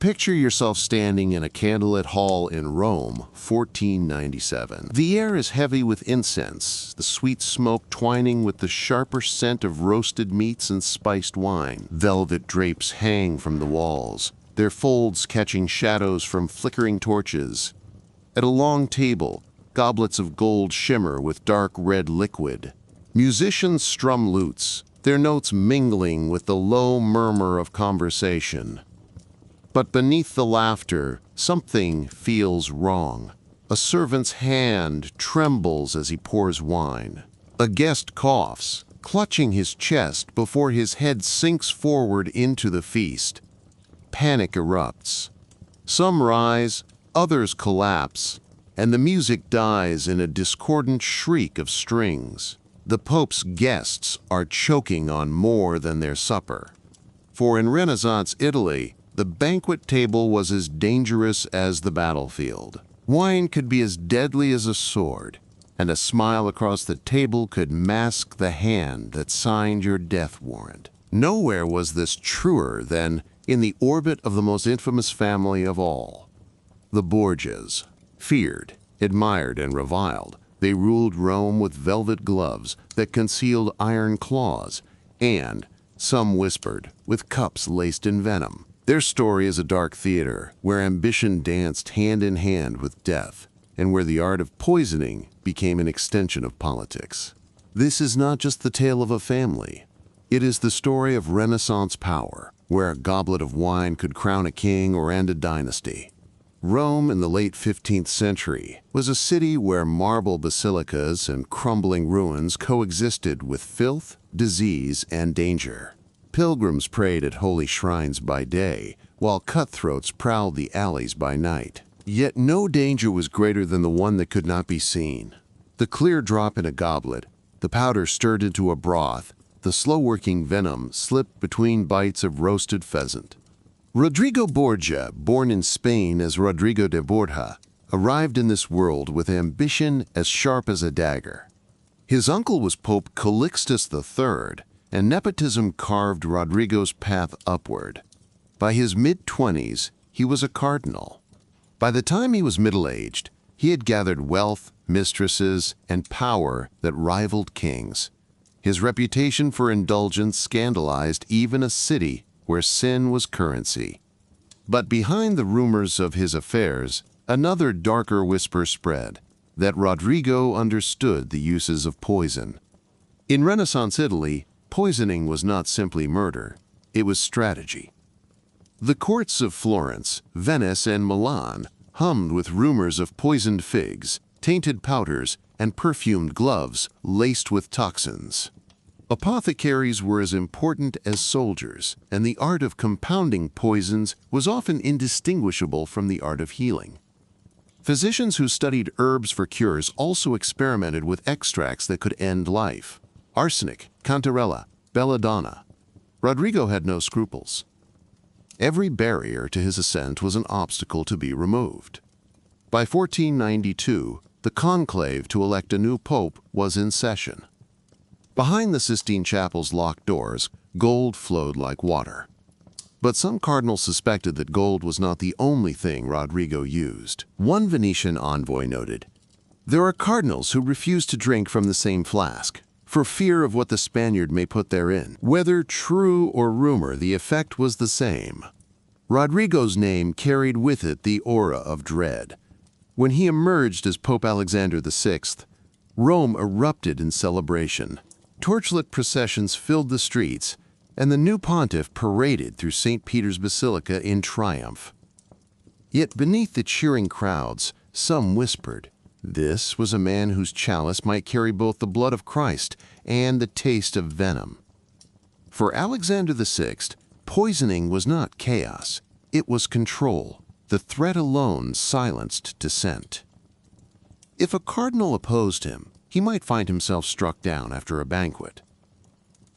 Picture yourself standing in a candlelit hall in Rome, 1497. The air is heavy with incense, the sweet smoke twining with the sharper scent of roasted meats and spiced wine. Velvet drapes hang from the walls, their folds catching shadows from flickering torches. At a long table, goblets of gold shimmer with dark red liquid. Musicians strum lutes, their notes mingling with the low murmur of conversation. But beneath the laughter, something feels wrong. A servant's hand trembles as he pours wine. A guest coughs, clutching his chest before his head sinks forward into the feast. Panic erupts. Some rise, others collapse, and the music dies in a discordant shriek of strings. The Pope's guests are choking on more than their supper. For in Renaissance Italy, the banquet table was as dangerous as the battlefield. Wine could be as deadly as a sword, and a smile across the table could mask the hand that signed your death warrant. Nowhere was this truer than in the orbit of the most infamous family of all, the Borgias. Feared, admired, and reviled, they ruled Rome with velvet gloves that concealed iron claws, and, some whispered, with cups laced in venom. Their story is a dark theater where ambition danced hand in hand with death, and where the art of poisoning became an extension of politics. This is not just the tale of a family. It is the story of Renaissance power, where a goblet of wine could crown a king or end a dynasty. Rome in the late 15th century was a city where marble basilicas and crumbling ruins coexisted with filth, disease, and danger. Pilgrims prayed at holy shrines by day, while cutthroats prowled the alleys by night. Yet no danger was greater than the one that could not be seen. The clear drop in a goblet, the powder stirred into a broth, the slow-working venom slipped between bites of roasted pheasant. Rodrigo Borgia, born in Spain as Rodrigo de Borja, arrived in this world with ambition as sharp as a dagger. His uncle was Pope Calixtus III, and nepotism carved Rodrigo's path upward. By his mid-20s, he was a cardinal. By the time he was middle-aged, he had gathered wealth, mistresses, and power that rivaled kings. His reputation for indulgence scandalized even a city where sin was currency. But behind the rumors of his affairs, another darker whisper spread, that Rodrigo understood the uses of poison. In Renaissance Italy, poisoning was not simply murder, it was strategy. The courts of Florence, Venice, and Milan hummed with rumors of poisoned figs, tainted powders, and perfumed gloves laced with toxins. Apothecaries were as important as soldiers, and the art of compounding poisons was often indistinguishable from the art of healing. Physicians who studied herbs for cures also experimented with extracts that could end life. Arsenic, cantarella, belladonna. Rodrigo had no scruples. Every barrier to his ascent was an obstacle to be removed. By 1492, the conclave to elect a new pope was in session. Behind the Sistine Chapel's locked doors, gold flowed like water. But some cardinals suspected that gold was not the only thing Rodrigo used. One Venetian envoy noted, "There are cardinals who refuse to drink from the same flask, for fear of what the Spaniard may put therein." Whether true or rumor, the effect was the same. Rodrigo's name carried with it the aura of dread. When he emerged as Pope Alexander VI, Rome erupted in celebration. Torchlit processions filled the streets, and the new pontiff paraded through St. Peter's Basilica in triumph. Yet beneath the cheering crowds, some whispered, this was a man whose chalice might carry both the blood of Christ and the taste of venom. For Alexander VI, poisoning was not chaos, it was control. The threat alone silenced dissent. If a cardinal opposed him, he might find himself struck down after a banquet.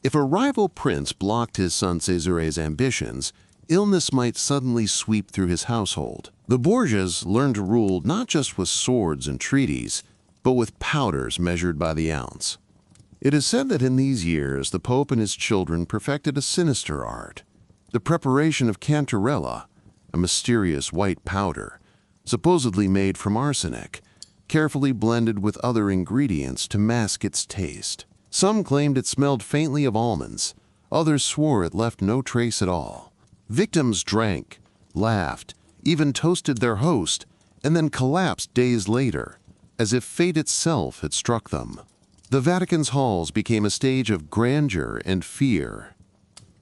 If a rival prince blocked his son Cesare's ambitions, illness might suddenly sweep through his household. The Borgias learned to rule not just with swords and treaties, but with powders measured by the ounce. It is said that in these years the Pope and his children perfected a sinister art, the preparation of cantarella, a mysterious white powder, supposedly made from arsenic, carefully blended with other ingredients to mask its taste. Some claimed it smelled faintly of almonds, others swore it left no trace at all. Victims drank, laughed, even toasted their host, and then collapsed days later, as if fate itself had struck them. The Vatican's halls became a stage of grandeur and fear.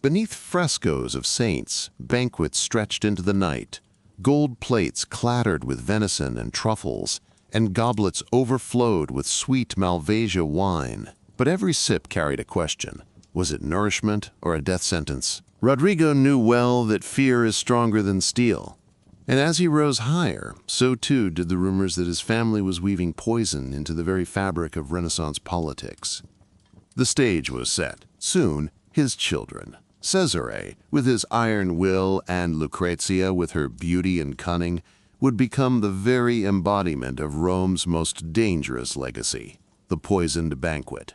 Beneath frescoes of saints, banquets stretched into the night, gold plates clattered with venison and truffles, and goblets overflowed with sweet Malvasia wine. But every sip carried a question. Was it nourishment or a death sentence? Rodrigo knew well that fear is stronger than steel. And as he rose higher, so too did the rumors that his family was weaving poison into the very fabric of Renaissance politics. The stage was set. Soon, his children, Cesare, with his iron will, and Lucrezia, with her beauty and cunning, would become the very embodiment of Rome's most dangerous legacy, the poisoned banquet.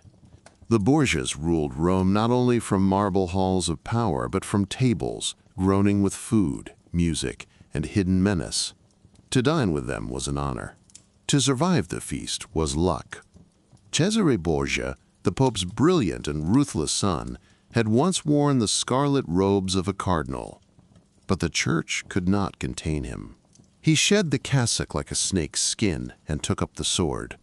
The Borgias ruled Rome not only from marble halls of power, but from tables groaning with food, music, and hidden menace. To dine with them was an honor. To survive the feast was luck. Cesare Borgia, the Pope's brilliant and ruthless son, had once worn the scarlet robes of a cardinal, but the church could not contain him. He shed the cassock like a snake's skin and took up the sword.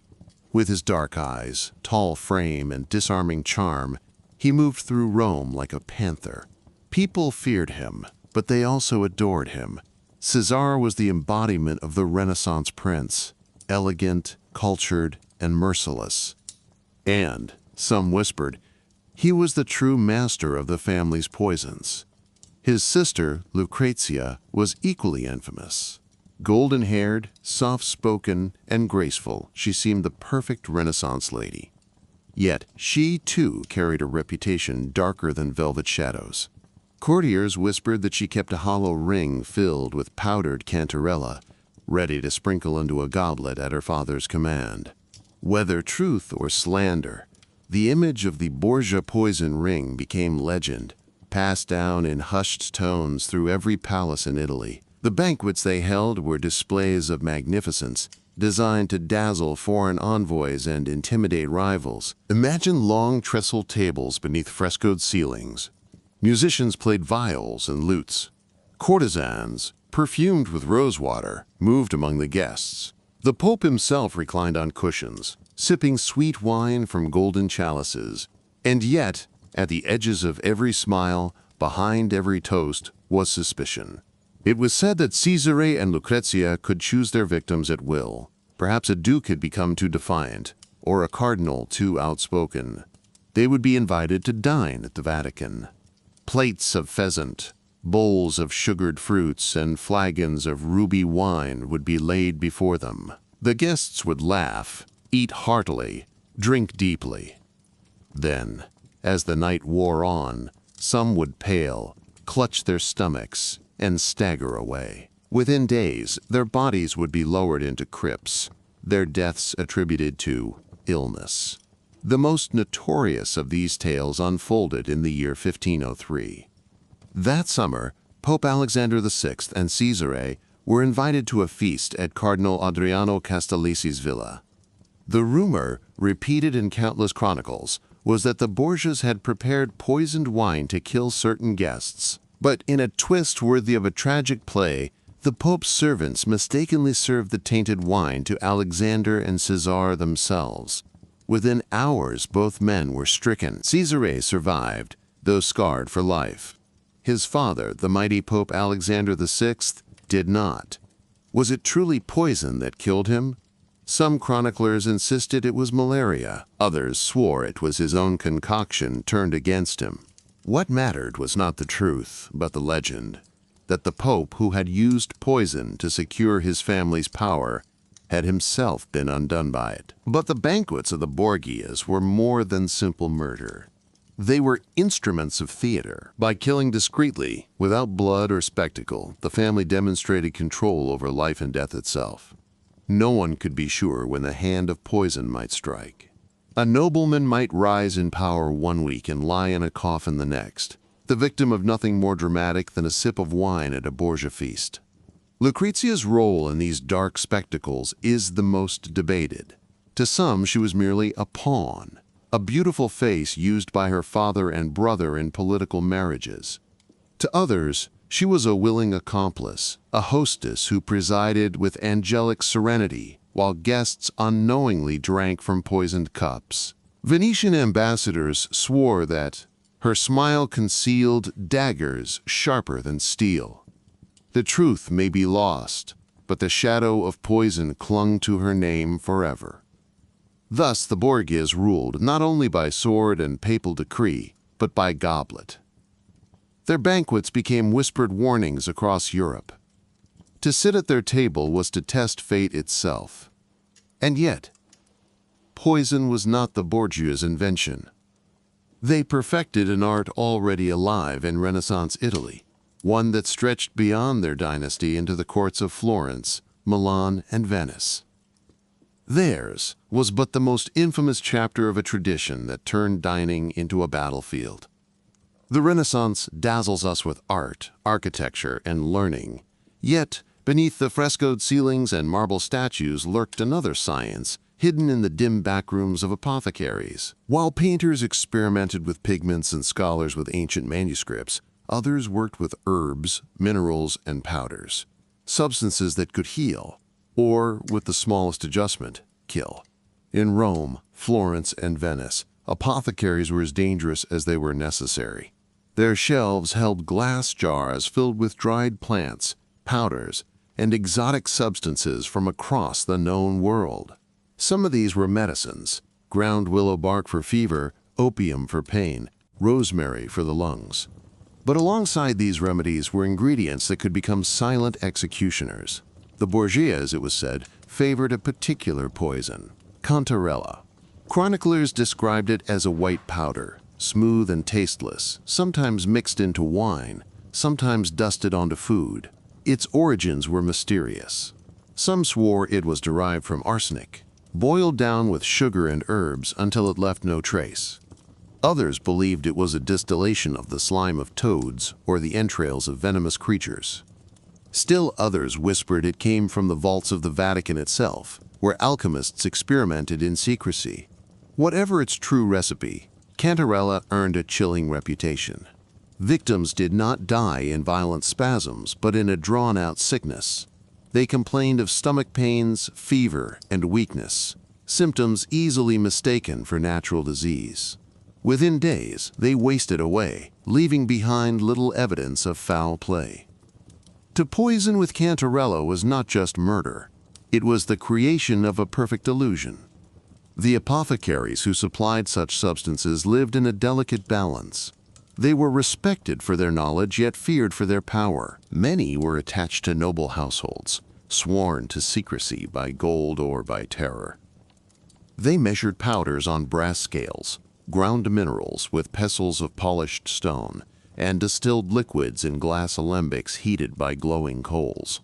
With his dark eyes, tall frame, and disarming charm, he moved through Rome like a panther. People feared him, but they also adored him. Caesar was the embodiment of the Renaissance prince, elegant, cultured, and merciless. And, some whispered, he was the true master of the family's poisons. His sister, Lucrezia, was equally infamous. Golden-haired, soft-spoken, and graceful, she seemed the perfect Renaissance lady. Yet she, too, carried a reputation darker than velvet shadows. Courtiers whispered that she kept a hollow ring filled with powdered cantarella, ready to sprinkle into a goblet at her father's command. Whether truth or slander, the image of the Borgia poison ring became legend, passed down in hushed tones through every palace in Italy. The banquets they held were displays of magnificence, designed to dazzle foreign envoys and intimidate rivals. Imagine long trestle tables beneath frescoed ceilings. Musicians played viols and lutes. Courtesans, perfumed with rosewater, moved among the guests. The Pope himself reclined on cushions, sipping sweet wine from golden chalices. And yet, at the edges of every smile, behind every toast, was suspicion. It was said that Cesare and Lucrezia could choose their victims at will. Perhaps a duke had become too defiant, or a cardinal too outspoken. They would be invited to dine at the Vatican. Plates of pheasant, bowls of sugared fruits, and flagons of ruby wine would be laid before them. The guests would laugh, eat heartily, drink deeply. Then, as the night wore on, some would pale, clutch their stomachs, and stagger away. Within days, their bodies would be lowered into crypts, their deaths attributed to illness. The most notorious of these tales unfolded in the year 1503. That summer, Pope Alexander VI and Cesare were invited to a feast at Cardinal Adriano Castellisi's villa. The rumor, repeated in countless chronicles, was that the Borgias had prepared poisoned wine to kill certain guests. But in a twist worthy of a tragic play, the Pope's servants mistakenly served the tainted wine to Alexander and Caesar themselves. Within hours, both men were stricken. Cesare survived, though scarred for life. His father, the mighty Pope Alexander VI, did not. Was it truly poison that killed him? Some chroniclers insisted it was malaria. Others swore it was his own concoction turned against him. What mattered was not the truth, but the legend, that the Pope, who had used poison to secure his family's power, had himself been undone by it. But the banquets of the Borgias were more than simple murder. They were instruments of theater. By killing discreetly, without blood or spectacle, the family demonstrated control over life and death itself. No one could be sure when the hand of poison might strike. A nobleman might rise in power one week and lie in a coffin the next, the victim of nothing more dramatic than a sip of wine at a Borgia feast. Lucrezia's role in these dark spectacles is the most debated. To some, she was merely a pawn, a beautiful face used by her father and brother in political marriages. To others, she was a willing accomplice, a hostess who presided with angelic serenity while guests unknowingly drank from poisoned cups. Venetian ambassadors swore that her smile concealed daggers sharper than steel. The truth may be lost, but the shadow of poison clung to her name forever. Thus the Borgias ruled not only by sword and papal decree, but by goblet. Their banquets became whispered warnings across Europe. To sit at their table was to test fate itself. And yet, poison was not the Borgias' invention. They perfected an art already alive in Renaissance Italy, one that stretched beyond their dynasty into the courts of Florence, Milan, and Venice. Theirs was but the most infamous chapter of a tradition that turned dining into a battlefield. The Renaissance dazzles us with art, architecture, and learning. Yet, beneath the frescoed ceilings and marble statues lurked another science, hidden in the dim backrooms of apothecaries. While painters experimented with pigments and scholars with ancient manuscripts, others worked with herbs, minerals, and powders, substances that could heal, or, with the smallest adjustment, kill. In Rome, Florence, and Venice, apothecaries were as dangerous as they were necessary. Their shelves held glass jars filled with dried plants, powders, and exotic substances from across the known world. Some of these were medicines: ground willow bark for fever, opium for pain, rosemary for the lungs. But alongside these remedies were ingredients that could become silent executioners. The Borgias, it was said, favored a particular poison, cantarella. Chroniclers described it as a white powder, smooth and tasteless, sometimes mixed into wine, sometimes dusted onto food. Its origins were mysterious. Some swore it was derived from arsenic, boiled down with sugar and herbs until it left no trace. Others believed it was a distillation of the slime of toads or the entrails of venomous creatures. Still others whispered it came from the vaults of the Vatican itself, where alchemists experimented in secrecy. Whatever its true recipe, cantarella earned a chilling reputation. Victims did not die in violent spasms, but in a drawn-out sickness. They complained of stomach pains, fever, and weakness, symptoms easily mistaken for natural disease. Within days, they wasted away, leaving behind little evidence of foul play. To poison with cantarella was not just murder. It was the creation of a perfect illusion. The apothecaries who supplied such substances lived in a delicate balance. They were respected for their knowledge, yet feared for their power. Many were attached to noble households, sworn to secrecy by gold or by terror. They measured powders on brass scales, ground minerals with pestles of polished stone, and distilled liquids in glass alembics heated by glowing coals.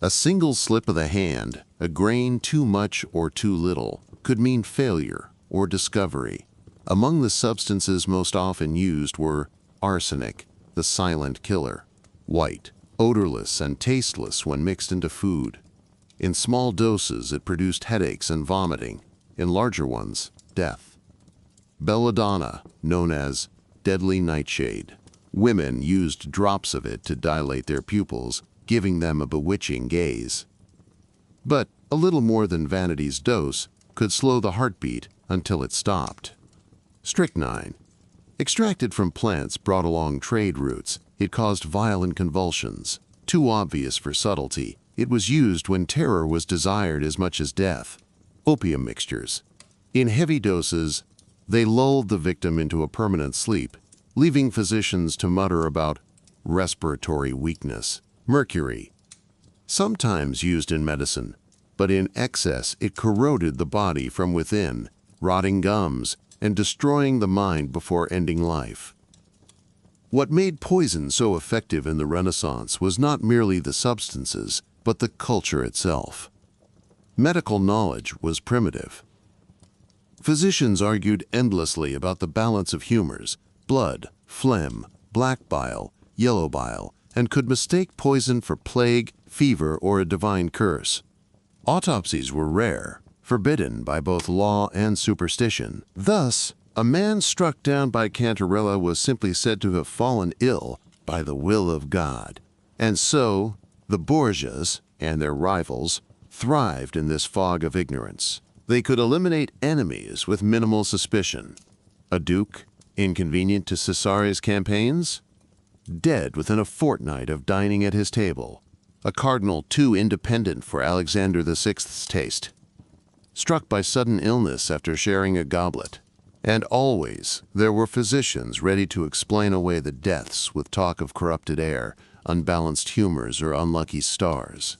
A single slip of the hand, a grain too much or too little, could mean failure or discovery. Among the substances most often used were arsenic, the silent killer, white, odorless and tasteless when mixed into food. In small doses, it produced headaches and vomiting. In larger ones, death. Belladonna, known as deadly nightshade. Women used drops of it to dilate their pupils, giving them a bewitching gaze. But a little more than vanity's dose could slow the heartbeat until it stopped. Strychnine. Extracted from plants brought along trade routes, it caused violent convulsions. Too obvious for subtlety, it was used when terror was desired as much as death. Opium mixtures. In heavy doses, they lulled the victim into a permanent sleep, leaving physicians to mutter about respiratory weakness. Mercury. Sometimes used in medicine, but in excess it corroded the body from within, rotting gums and destroying the mind before ending life. What made poison so effective in the Renaissance was not merely the substances, but the culture itself. Medical knowledge was primitive. Physicians argued endlessly about the balance of humors: blood, phlegm, black bile, yellow bile, and could mistake poison for plague, fever, or a divine curse. Autopsies were rare, forbidden by both law and superstition. Thus, a man struck down by Cantarella was simply said to have fallen ill by the will of God. And so, the Borgias and their rivals thrived in this fog of ignorance. They could eliminate enemies with minimal suspicion. A duke, inconvenient to Caesare's campaigns, dead within a fortnight of dining at his table. A cardinal too independent for Alexander VI's taste, struck by sudden illness after sharing a goblet. And always there were physicians ready to explain away the deaths with talk of corrupted air, unbalanced humors, or unlucky stars.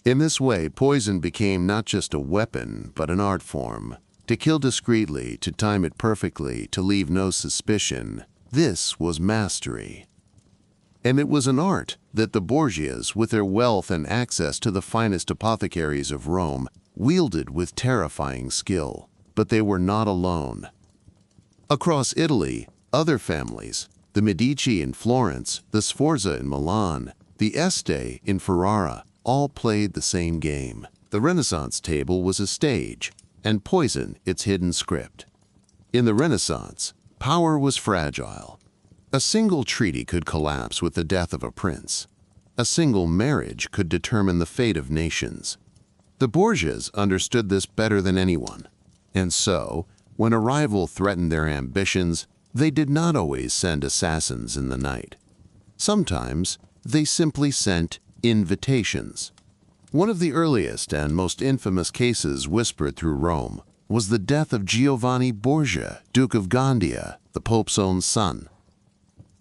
In this way, poison became not just a weapon, but an art form. To kill discreetly, to time it perfectly, to leave no suspicion. This was mastery. And it was an art that the Borgias, with their wealth and access to the finest apothecaries of Rome, wielded with terrifying skill. But they were not alone. Across Italy, other families, the Medici in Florence, the Sforza in Milan, the Este in Ferrara, all played the same game. The Renaissance table was a stage, and poison its hidden script. In the Renaissance, power was fragile. A single treaty could collapse with the death of a prince. A single marriage could determine the fate of nations. The Borgias understood this better than anyone. And so, when a rival threatened their ambitions, they did not always send assassins in the night. Sometimes, they simply sent invitations. One of the earliest and most infamous cases whispered through Rome was the death of Giovanni Borgia, Duke of Gandia, the Pope's own son.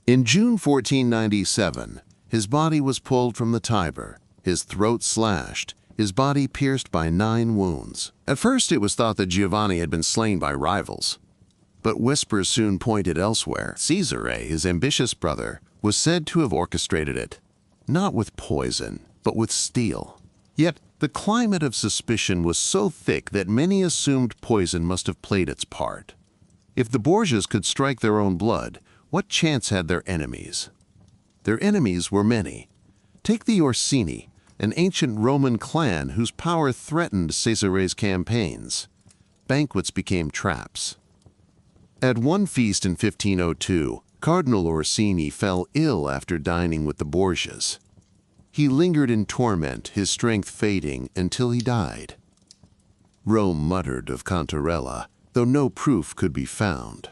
In June 1497, his body was pulled from the Tiber, his throat slashed, his body pierced by 9 wounds. At first it was thought that Giovanni had been slain by rivals. But whispers soon pointed elsewhere. Caesare, his ambitious brother, was said to have orchestrated it, not with poison, but with steel. Yet the climate of suspicion was so thick that many assumed poison must have played its part. If the Borgias could strike their own blood, what chance had their enemies? Their enemies were many. Take the Orsini, an ancient Roman clan whose power threatened Caesare's campaigns. Banquets became traps. At one feast in 1502, Cardinal Orsini fell ill after dining with the Borgias. He lingered in torment, his strength fading, until he died. Rome muttered of Cantarella, though no proof could be found.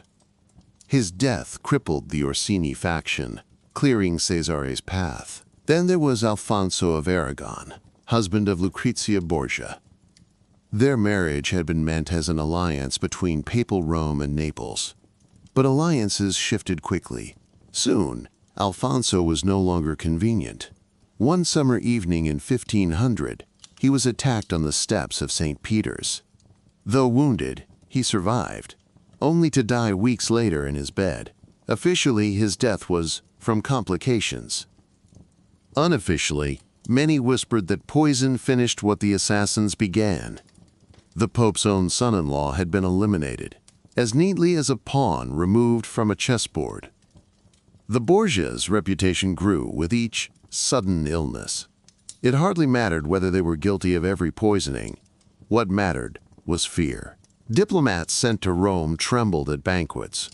His death crippled the Orsini faction, clearing Caesare's path. Then there was Alfonso of Aragon, husband of Lucrezia Borgia. Their marriage had been meant as an alliance between papal Rome and Naples. But alliances shifted quickly. Soon, Alfonso was no longer convenient. One summer evening in 1500, he was attacked on the steps of St. Peter's. Though wounded, he survived, only to die weeks later in his bed. Officially, his death was from complications. Unofficially, many whispered that poison finished what the assassins began. The Pope's own son-in-law had been eliminated, as neatly as a pawn removed from a chessboard. The Borgias' reputation grew with each sudden illness. It hardly mattered whether they were guilty of every poisoning. What mattered was fear. Diplomats sent to Rome trembled at banquets.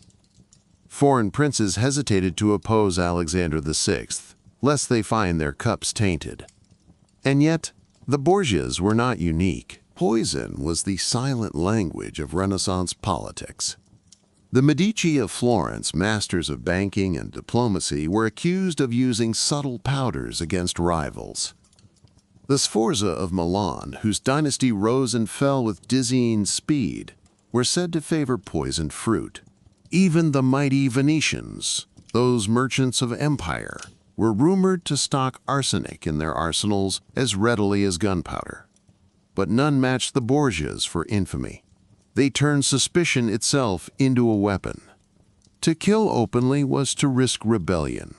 Foreign princes hesitated to oppose Alexander VI, lest they find their cups tainted. And yet, the Borgias were not unique. Poison was the silent language of Renaissance politics. The Medici of Florence, masters of banking and diplomacy, were accused of using subtle powders against rivals. The Sforza of Milan, whose dynasty rose and fell with dizzying speed, were said to favor poisoned fruit. Even the mighty Venetians, those merchants of empire, were rumored to stock arsenic in their arsenals as readily as gunpowder. But none matched the Borgias for infamy. They turned suspicion itself into a weapon. To kill openly was to risk rebellion.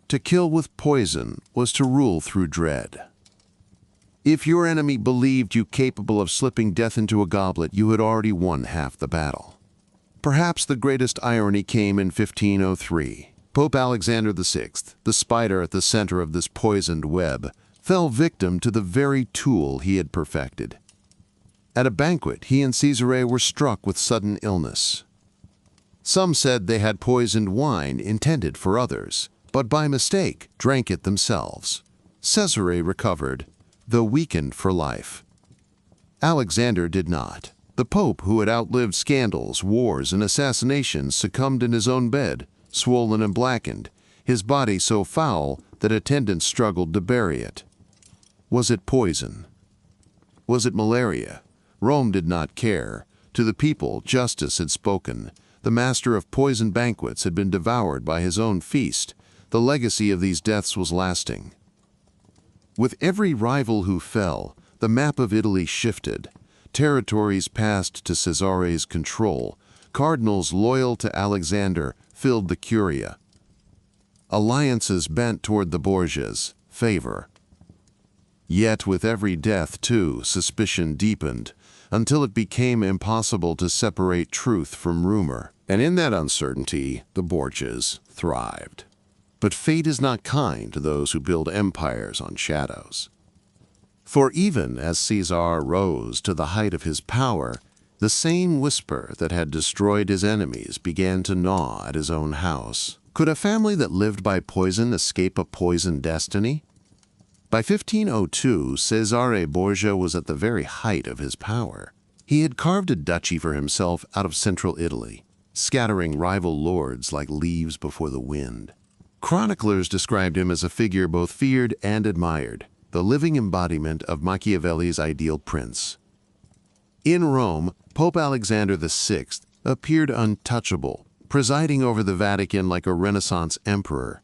To kill with poison was to rule through dread. If your enemy believed you capable of slipping death into a goblet, you had already won half the battle. Perhaps the greatest irony came in 1503. Pope Alexander VI, the spider at the center of this poisoned web, fell victim to the very tool he had perfected. At a banquet, he and Caesarea were struck with sudden illness. Some said they had poisoned wine intended for others, but by mistake drank it themselves. Caesarea recovered, though weakened for life. Alexander did not. The Pope, who had outlived scandals, wars, and assassinations, succumbed in his own bed, swollen and blackened, his body so foul that attendants struggled to bury it. Was it poison? Was it malaria? Rome did not care. To the people, justice had spoken. The master of poisoned banquets had been devoured by his own feast. The legacy of these deaths was lasting. With every rival who fell, the map of Italy shifted. Territories passed to Caesare's control. Cardinals loyal to Alexander filled the Curia. Alliances bent toward the Borgias, favor. Yet with every death, too, suspicion deepened, until it became impossible to separate truth from rumor. And in that uncertainty, the Borgias thrived. But fate is not kind to those who build empires on shadows. For even as Caesar rose to the height of his power, the same whisper that had destroyed his enemies began to gnaw at his own house. Could a family that lived by poison escape a poisoned destiny? By 1502, Cesare Borgia was at the very height of his power. He had carved a duchy for himself out of central Italy, scattering rival lords like leaves before the wind. Chroniclers described him as a figure both feared and admired, the living embodiment of Machiavelli's ideal prince. In Rome, Pope Alexander VI appeared untouchable, presiding over the Vatican like a Renaissance emperor.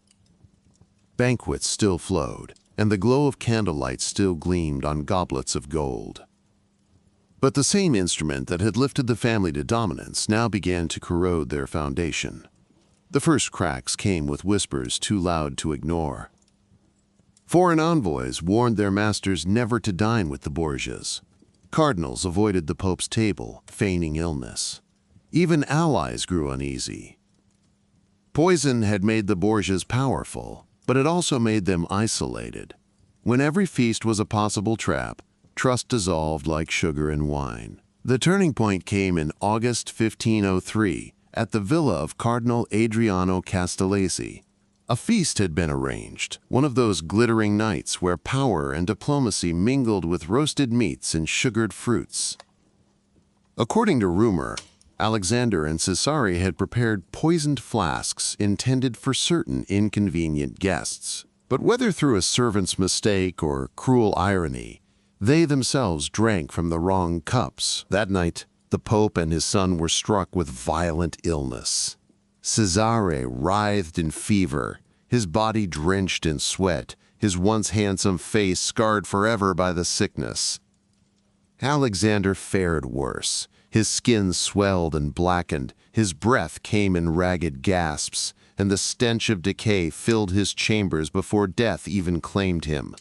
Banquets still flowed, and the glow of candlelight still gleamed on goblets of gold. But the same instrument that had lifted the family to dominance now began to corrode their foundation. The first cracks came with whispers too loud to ignore. Foreign envoys warned their masters never to dine with the Borgias. Cardinals avoided the Pope's table, feigning illness. Even allies grew uneasy. Poison had made the Borgias powerful, but it also made them isolated. When every feast was a possible trap, trust dissolved like sugar in wine. The turning point came in August 1503 at the villa of Cardinal Adriano Castellesi. A feast had been arranged, one of those glittering nights where power and diplomacy mingled with roasted meats and sugared fruits. According to rumor, Alexander and Caesarea had prepared poisoned flasks intended for certain inconvenient guests. But whether through a servant's mistake or cruel irony, they themselves drank from the wrong cups. That night, the Pope and his son were struck with violent illness. Cesare writhed in fever, his body drenched in sweat, his once handsome face scarred forever by the sickness. Alexander fared worse. His skin swelled and blackened, his breath came in ragged gasps, and the stench of decay filled his chambers before death even claimed him.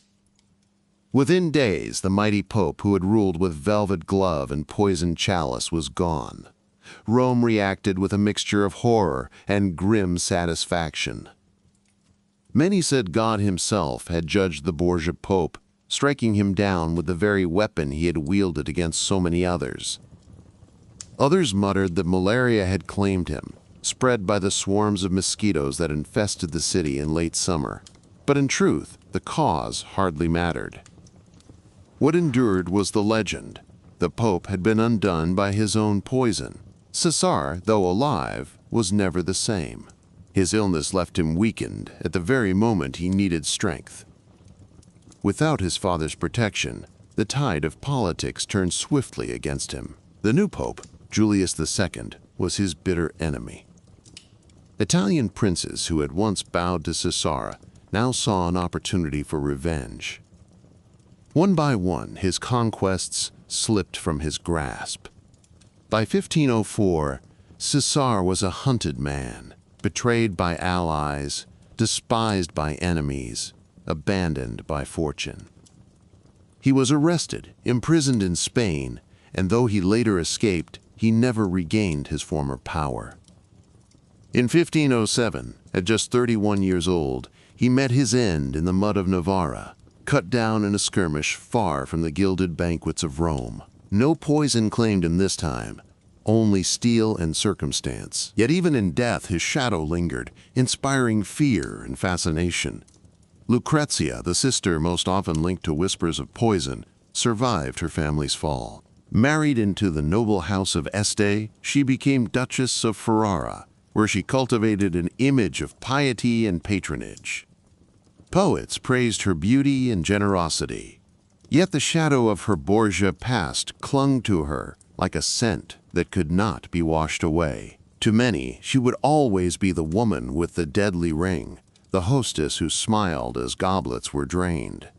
Within days, the mighty Pope who had ruled with velvet glove and poisoned chalice was gone. Rome reacted with a mixture of horror and grim satisfaction. Many said God himself had judged the Borgia Pope, striking him down with the very weapon he had wielded against so many others. Others muttered that malaria had claimed him, spread by the swarms of mosquitoes that infested the city in late summer. But in truth, the cause hardly mattered. What endured was the legend. The Pope had been undone by his own poison. Caesar, though alive, was never the same. His illness left him weakened at the very moment he needed strength. Without his father's protection, the tide of politics turned swiftly against him. The new Pope, Julius II, was his bitter enemy. Italian princes who had once bowed to Caesar now saw an opportunity for revenge. One by one, his conquests slipped from his grasp. By 1504, Caesar was a hunted man, betrayed by allies, despised by enemies, abandoned by fortune. He was arrested, imprisoned in Spain, and though he later escaped, he never regained his former power. In 1507, At just 31 years old, he met his end in the mud of Navarra, cut down in a skirmish far from the gilded banquets of Rome. No poison claimed him this time, only steel and circumstance. Yet even in death his shadow lingered, inspiring fear and fascination. Lucrezia, the sister most often linked to whispers of poison, survived her family's fall. Married into the noble house of Este, she became Duchess of Ferrara, where she cultivated an image of piety and patronage. Poets praised her beauty and generosity. Yet the shadow of her Borgia past clung to her like a scent that could not be washed away. To many, she would always be the woman with the deadly ring, the hostess who smiled as goblets were drained.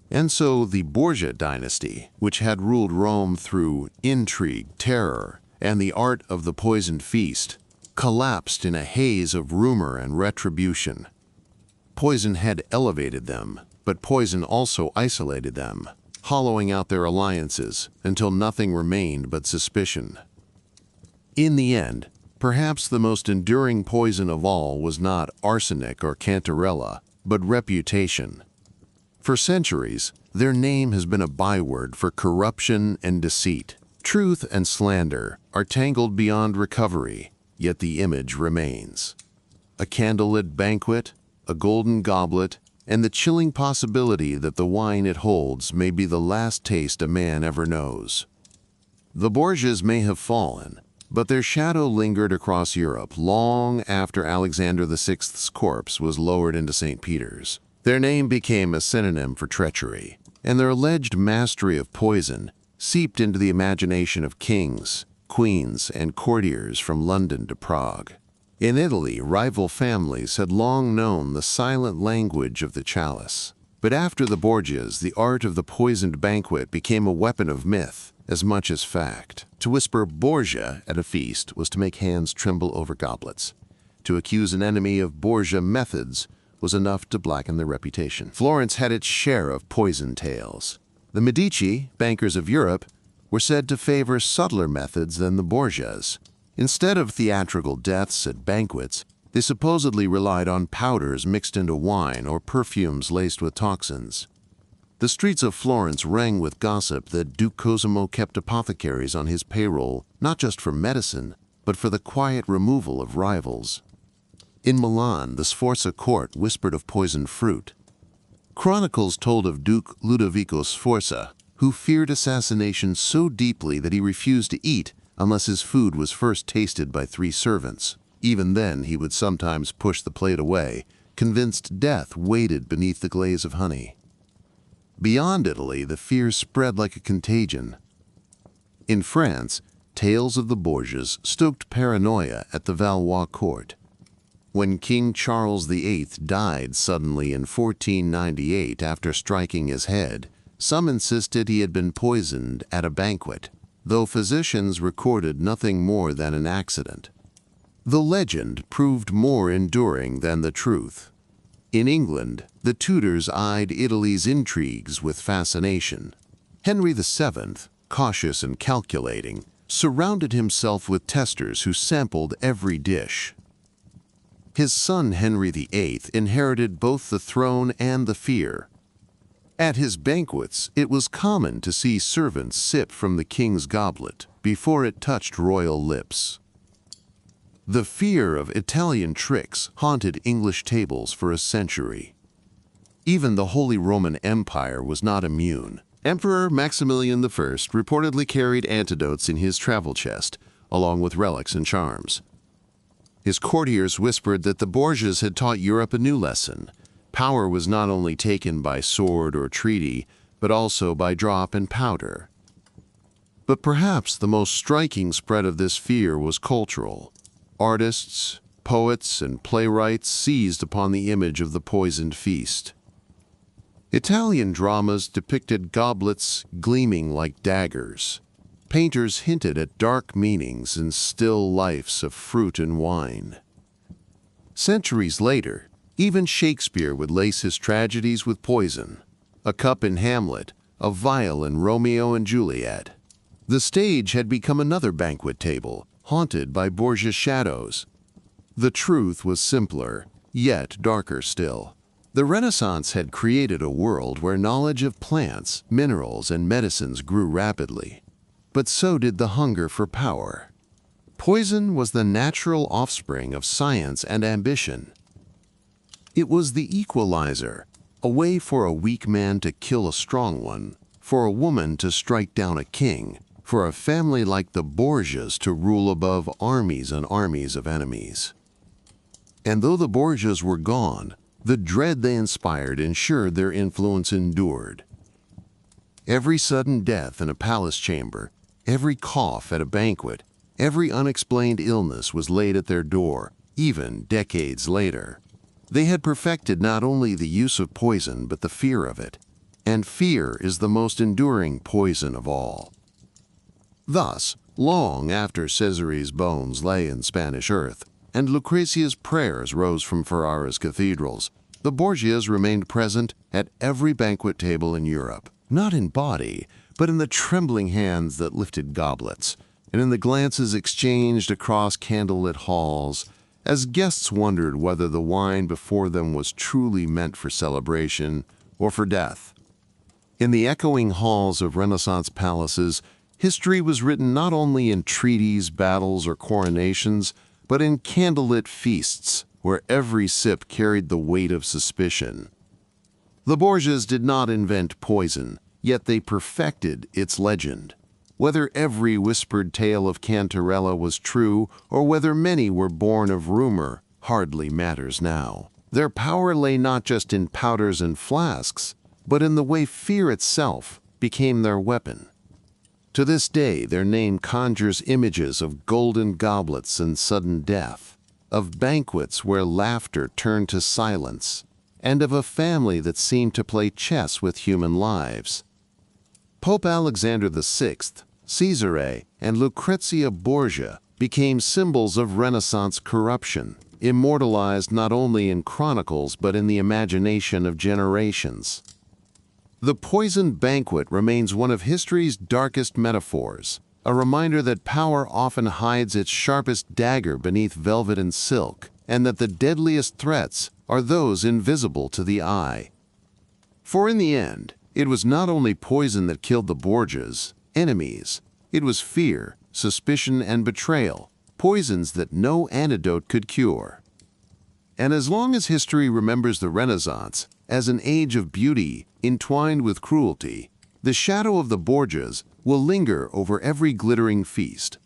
And so the Borgia dynasty, which had ruled Rome through intrigue, terror, and the art of the poisoned feast, collapsed in a haze of rumor and retribution. Poison had elevated them, but poison also isolated them, hollowing out their alliances until nothing remained but suspicion. In the end, perhaps the most enduring poison of all was not arsenic or cantarella, but reputation. For centuries, their name has been a byword for corruption and deceit. Truth and slander are tangled beyond recovery, yet the image remains. A candlelit banquet, a golden goblet, and the chilling possibility that the wine it holds may be the last taste a man ever knows. The Borgias may have fallen, but their shadow lingered across Europe long after Alexander VI's corpse was lowered into St. Peter's. Their name became a synonym for treachery, and their alleged mastery of poison seeped into the imagination of kings, queens, and courtiers from London to Prague. In Italy, rival families had long known the silent language of the chalice. But after the Borgias, the art of the poisoned banquet became a weapon of myth as much as fact. To whisper Borgia at a feast was to make hands tremble over goblets. To accuse an enemy of Borgia methods was enough to blacken their reputation. Florence had its share of poison tales. The Medici, bankers of Europe, were said to favor subtler methods than the Borgias. Instead of theatrical deaths at banquets, they supposedly relied on powders mixed into wine or perfumes laced with toxins. The streets of Florence rang with gossip that Duke Cosimo kept apothecaries on his payroll not just for medicine, but for the quiet removal of rivals. In Milan, the Sforza court whispered of poisoned fruit. Chronicles told of Duke Ludovico Sforza, who feared assassination so deeply that he refused to eat unless his food was first tasted by 3 servants. Even then, he would sometimes push the plate away, convinced death waited beneath the glaze of honey. Beyond Italy, the fear spread like a contagion. In France, tales of the Borgias stoked paranoia at the Valois court. When King Charles VIII died suddenly in 1498 after striking his head, some insisted he had been poisoned at a banquet, though physicians recorded nothing more than an accident. The legend proved more enduring than the truth. In England, the Tudors eyed Italy's intrigues with fascination. Henry VII, cautious and calculating, surrounded himself with testers who sampled every dish. His son Henry VIII inherited both the throne and the fear. At his banquets, it was common to see servants sip from the king's goblet before it touched royal lips. The fear of Italian tricks haunted English tables for a century. Even the Holy Roman Empire was not immune. Emperor Maximilian I reportedly carried antidotes in his travel chest, along with relics and charms. His courtiers whispered that the Borgias had taught Europe a new lesson. Power was not only taken by sword or treaty, but also by drop and powder. But perhaps the most striking spread of this fear was cultural. Artists, poets, and playwrights seized upon the image of the poisoned feast. Italian dramas depicted goblets gleaming like daggers. Painters hinted at dark meanings in still lifes of fruit and wine. Centuries later, even Shakespeare would lace his tragedies with poison. A cup in Hamlet, a vial in Romeo and Juliet. The stage had become another banquet table, haunted by Borgia's shadows. The truth was simpler, yet darker still. The Renaissance had created a world where knowledge of plants, minerals, and medicines grew rapidly. But so did the hunger for power. Poison was the natural offspring of science and ambition. It was the equalizer, a way for a weak man to kill a strong one, for a woman to strike down a king, for a family like the Borgias to rule above armies and armies of enemies. And though the Borgias were gone, the dread they inspired ensured their influence endured. Every sudden death in a palace chamber, every cough at a banquet, every unexplained illness was laid at their door, even decades later. They had perfected not only the use of poison but the fear of it, and fear is the most enduring poison of all. Thus, long after Caesare's bones lay in Spanish earth, and Lucrezia's prayers rose from Ferrara's cathedrals, the Borgias remained present at every banquet table in Europe, not in body, but in the trembling hands that lifted goblets, and in the glances exchanged across candlelit halls, as guests wondered whether the wine before them was truly meant for celebration or for death. In the echoing halls of Renaissance palaces, history was written not only in treaties, battles, or coronations, but in candlelit feasts, where every sip carried the weight of suspicion. The Borgias did not invent poison, yet they perfected its legend. Whether every whispered tale of Cantarella was true, or whether many were born of rumor, hardly matters now. Their power lay not just in powders and flasks, but in the way fear itself became their weapon. To this day, their name conjures images of golden goblets and sudden death, of banquets where laughter turned to silence, and of a family that seemed to play chess with human lives. Pope Alexander VI, Cesare, and Lucrezia Borgia became symbols of Renaissance corruption, immortalized not only in chronicles but in the imagination of generations. The poisoned banquet remains one of history's darkest metaphors, a reminder that power often hides its sharpest dagger beneath velvet and silk, and that the deadliest threats are those invisible to the eye. For in the end, it was not only poison that killed the Borgias, enemies. It was fear, suspicion, and betrayal, poisons that no antidote could cure. And as long as history remembers the Renaissance as an age of beauty entwined with cruelty, the shadow of the Borgias will linger over every glittering feast,